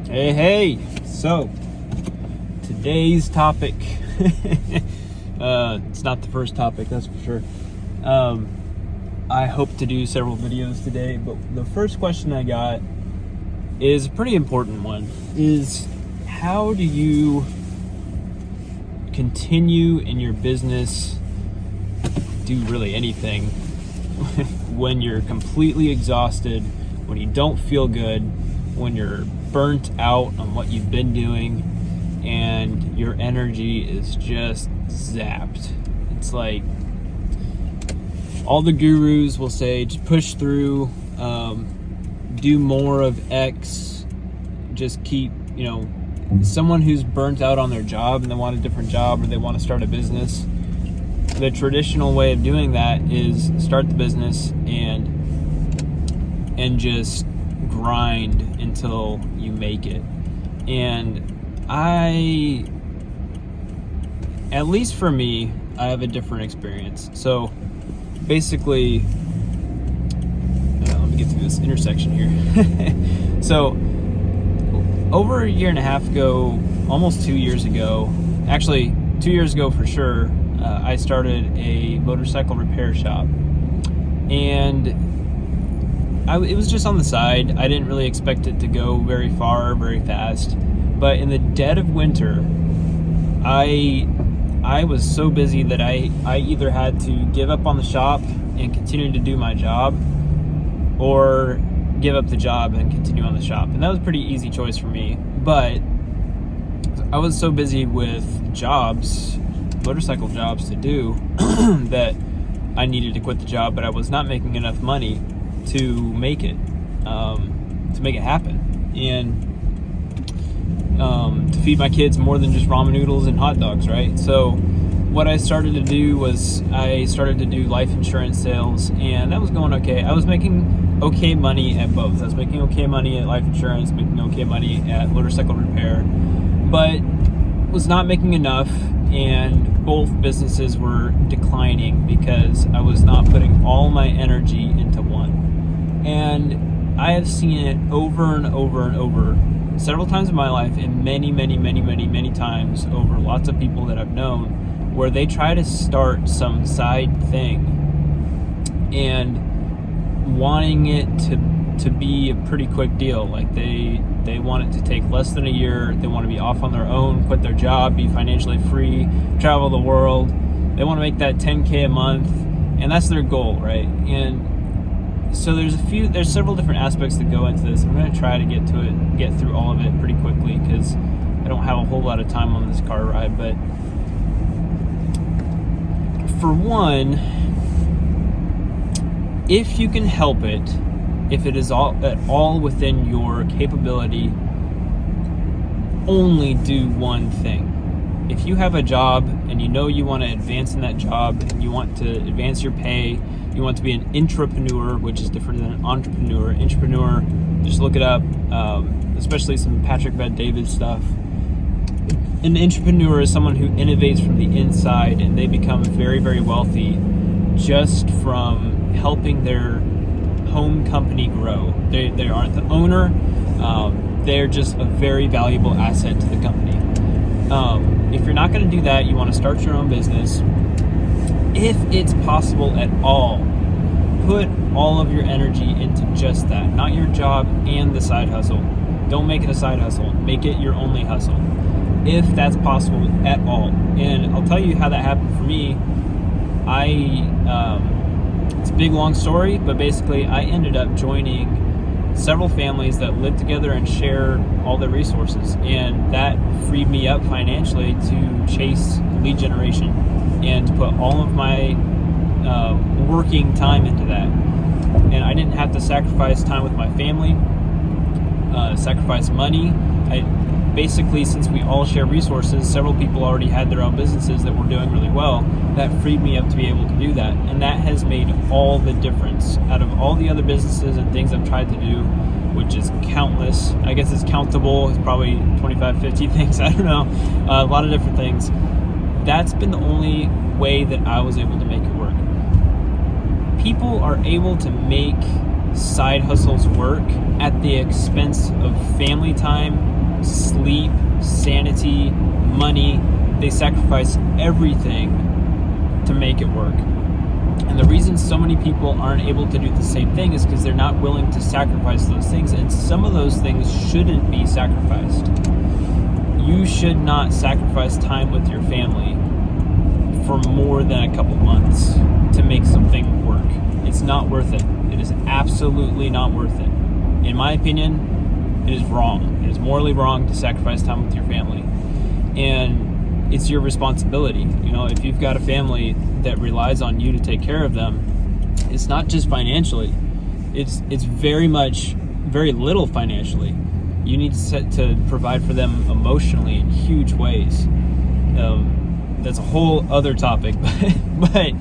Hey, so today's topic, it's not the first topic, that's for sure. I hope to do several videos today, but the first question I got is a pretty important one, is how do you continue in your business, do really anything, when you're completely exhausted, when you don't feel good, when you're burnt out on what you've been doing and your energy is just zapped. It's like all the gurus will say, just push through, do more of X, just keep, someone who's burnt out on their job and they want a different job or they want to start a business. The traditional way of doing that is start the business and just grind until you make it. And at least for me, I have a different experience. So basically, let me get through this intersection here. So over a year and a half ago, almost 2 years ago, actually 2 years ago for sure, I started a motorcycle repair shop. And it was just on the side. I didn't really expect it to go very far, very fast. But in the dead of winter, I was so busy that I either had to give up on the shop and continue to do my job, or give up the job and continue on the shop. And that was a pretty easy choice for me. But I was so busy with jobs, motorcycle jobs to do, that I needed to quit the job, but I was not making enough money to make it happen, and to feed my kids more than just ramen noodles and hot dogs, right? So what I started to do was I started to do life insurance sales, and that was going okay. I was making okay money at both. I was making okay money at life insurance, making okay money at motorcycle repair, but was not making enough, and both businesses were declining because I was not putting all my energy into one. And I have seen it over and over and over several times in my life, and many times over lots of people that I've known, where they try to start some side thing and wanting it to be a pretty quick deal. Like they want it to take less than a year. They want to be off on their own, quit their job, be financially free, travel the world. They want to make that 10K a month, and that's their goal, right? And so there's several different aspects that go into this. I'm going to try to get through all of it pretty quickly because I don't have a whole lot of time on this car ride. But for one, if you can help it, if it is at all within your capability, only do one thing. If you have a job and you know you want to advance in that job, and you want to advance your pay, you want to be an intrapreneur, which is different than an entrepreneur. Intrapreneur, just look it up, especially some Patrick Bet-David stuff. An intrapreneur is someone who innovates from the inside, and they become very, very wealthy just from helping their home company grow. They aren't the owner. They're just a very valuable asset to the company. If you're not going to do that, you want to start your own business. If it's possible at all, put all of your energy into just that, not your job and the side hustle. Don't make it a side hustle. Make it your only hustle, if that's possible at all. And I'll tell you how that happened for me. It's a big, long story, but basically I ended up joining several families that live together and share all their resources, and that freed me up financially to chase lead generation and to put all of my working time into that. And I didn't have to sacrifice time with my family, sacrifice money. Basically, since we all share resources, several people already had their own businesses that were doing really well. That freed me up to be able to do that. And that has made all the difference. Out of all the other businesses and things I've tried to do, which is countless, I guess it's countable, it's probably 25, 50 things, I don't know, a lot of different things. That's been the only way that I was able to make it work. People are able to make side hustles work at the expense of family time sleep, sanity, money. They sacrifice everything to make it work. And the reason so many people aren't able to do the same thing is because they're not willing to sacrifice those things. And some of those things shouldn't be sacrificed. You should not sacrifice time with your family for more than a couple months to make something work. It's not worth it. It is absolutely not worth it. In my opinion, it is wrong. It is morally wrong to sacrifice time with your family. And it's your responsibility. You know, if you've got a family that relies on you to take care of them, it's not just financially. It's very little financially. You need to provide for them emotionally in huge ways. That's a whole other topic, but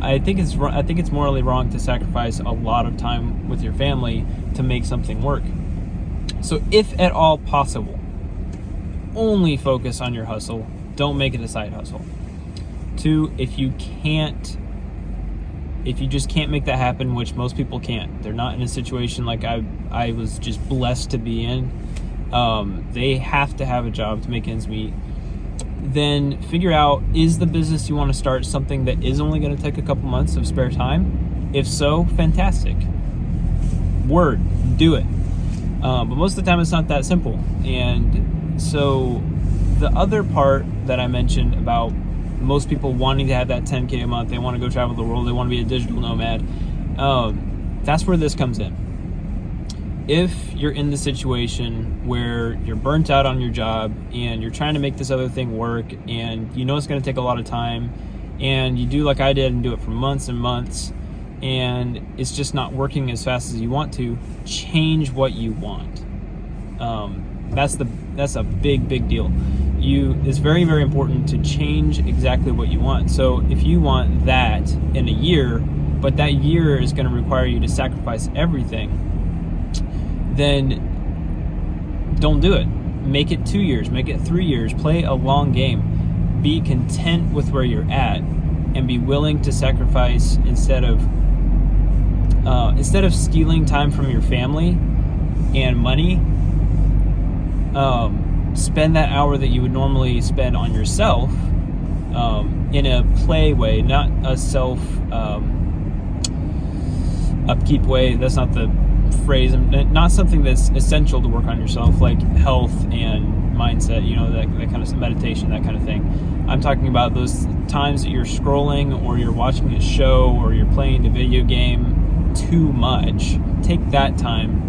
I think it's morally wrong to sacrifice a lot of time with your family to make something work. So if at all possible, only focus on your hustle. Don't make it a side hustle. 2, if you just can't make that happen, which most people can't, they're not in a situation like I was just blessed to be in. They have to have a job to make ends meet. Then figure out, is the business you want to start something that is only going to take a couple months of spare time? If so, fantastic. Do it. But most of the time it's not that simple. And so the other part that I mentioned about most people wanting to have that 10K a month, they want to go travel the world, they want to be a digital nomad, that's where this comes in. If you're in the situation where you're burnt out on your job and you're trying to make this other thing work and you know it's going to take a lot of time and you do like I did and do it for months and months and it's just not working as fast as you want to, change what you want. That's a big deal. It's very, very important to change exactly what you want. So if you want that in a year, but that year is going to require you to sacrifice everything, then don't do it. Make it 2 years, make it 3 years, play a long game. Be content with where you're at and be willing to sacrifice instead of stealing time from your family and money. Spend that hour that you would normally spend on yourself in a play way, not a self upkeep way. That's not the phrase. Not something that's essential to work on yourself, like health and mindset, that kind of meditation, that kind of thing. I'm talking about those times that you're scrolling or you're watching a show or you're playing a video game too much. Take that time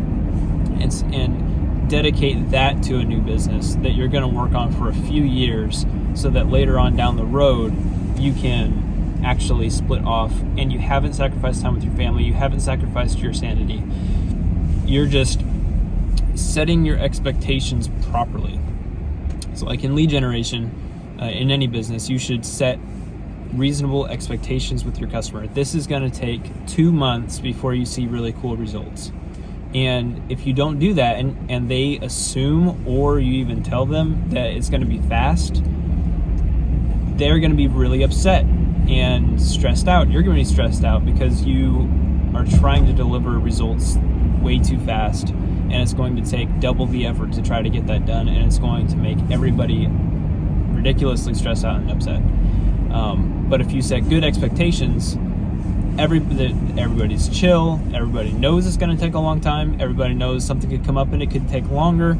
and dedicate that to a new business that you're going to work on for a few years, so that later on down the road you can actually split off and you haven't sacrificed time with your family, you haven't sacrificed your sanity. You're just setting your expectations properly. So like in lead generation, in any business, you should set reasonable expectations with your customer. This is going to take 2 months before you see really cool results. And if you don't do that and they assume, or you even tell them that it's going to be fast, they're going to be really upset and stressed out. You're going to be stressed out because you are trying to deliver results way too fast, and it's going to take double the effort to try to get that done, and it's going to make everybody ridiculously stressed out and upset. But if you set good expectations, everybody's chill, everybody knows it's going to take a long time, everybody knows something could come up and it could take longer.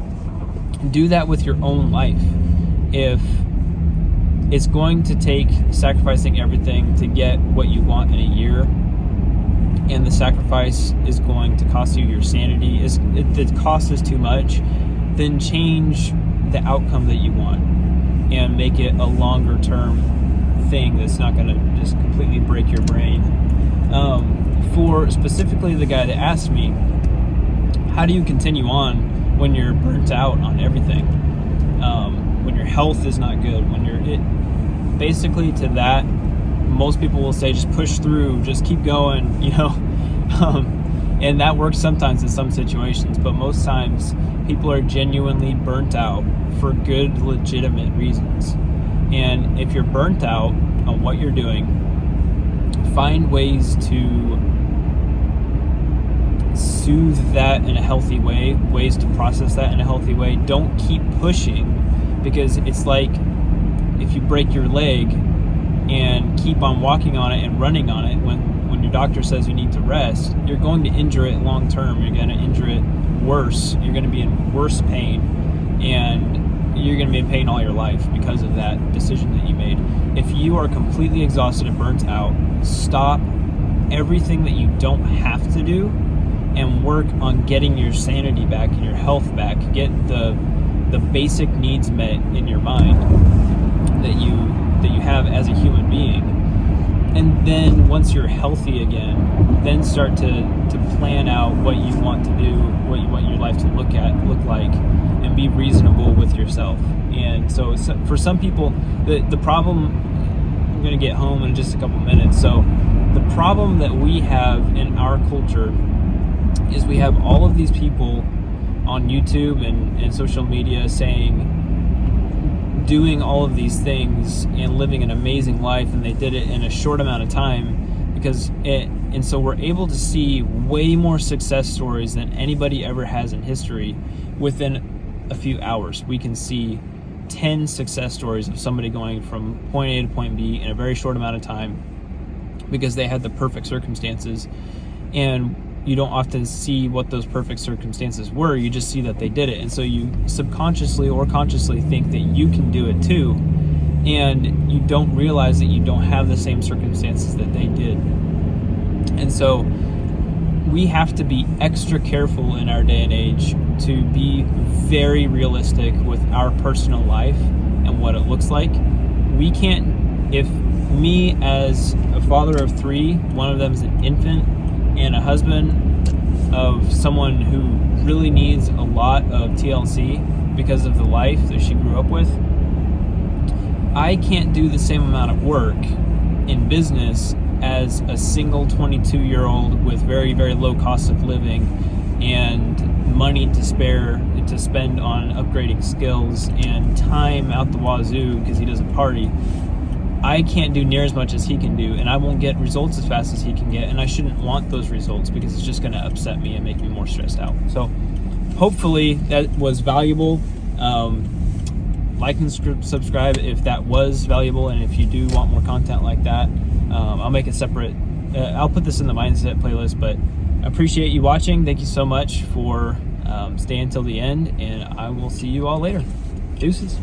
Do that with your own life. If it's going to take sacrificing everything to get what you want in a year, and the sacrifice is going to cost you your sanity, the cost is too much, then change the outcome that you want and make it a longer term thing that's not going to just completely break your brain. For specifically the guy that asked me, how do you continue on when you're burnt out on everything? When your health is not good, basically to that, most people will say just push through, just keep going, and that works sometimes in some situations, but most times people are genuinely burnt out for good, legitimate reasons. And if you're burnt out on what you're doing, find ways to soothe that in a healthy way, ways to process that in a healthy way. Don't keep pushing, because it's like if you break your leg and keep on walking on it and running on it, when your doctor says you need to rest, you're going to injure it long term. You're going to injure it worse. You're going to be in worse pain, and you're going to be in pain all your life because of that decision that you made. If you are completely exhausted and burnt out, stop everything that you don't have to do and work on getting your sanity back and your health back. Get the basic needs met in your mind that you have as a human being. And then once you're healthy again, then start to plan out what you want to do, what you want your life to look like, and be reasonable with yourself. And so for some people, the problem, I'm going to get home in just a couple minutes. So the problem that we have in our culture is we have all of these people on YouTube and social media doing all of these things and living an amazing life, and they did it in a short amount of time, and so we're able to see way more success stories than anybody ever has in history. Within a few hours, we can see 10 success stories of somebody going from point A to point B in a very short amount of time because they had the perfect circumstances. And you don't often see what those perfect circumstances were. You just see that they did it. And so you subconsciously or consciously think that you can do it too. And you don't realize that you don't have the same circumstances that they did. And so we have to be extra careful in our day and age to be very realistic with our personal life and what it looks like. We can't, if me as a father of 3, one of them is an infant, and a husband of someone who really needs a lot of TLC because of the life that she grew up with, I can't do the same amount of work in business as a single 22-year-old with very, very low cost of living and money to spare to spend on upgrading skills and time out the wazoo because he doesn't party. I can't do near as much as he can do, and I won't get results as fast as he can get, and I shouldn't want those results because it's just going to upset me and make me more stressed out. So hopefully that was valuable. Like and subscribe if that was valuable, and if you do want more content like that, I'll make a separate, I'll put this in the mindset playlist. But I appreciate you watching. Thank you so much for staying till the end, and I will see you all later. Deuces.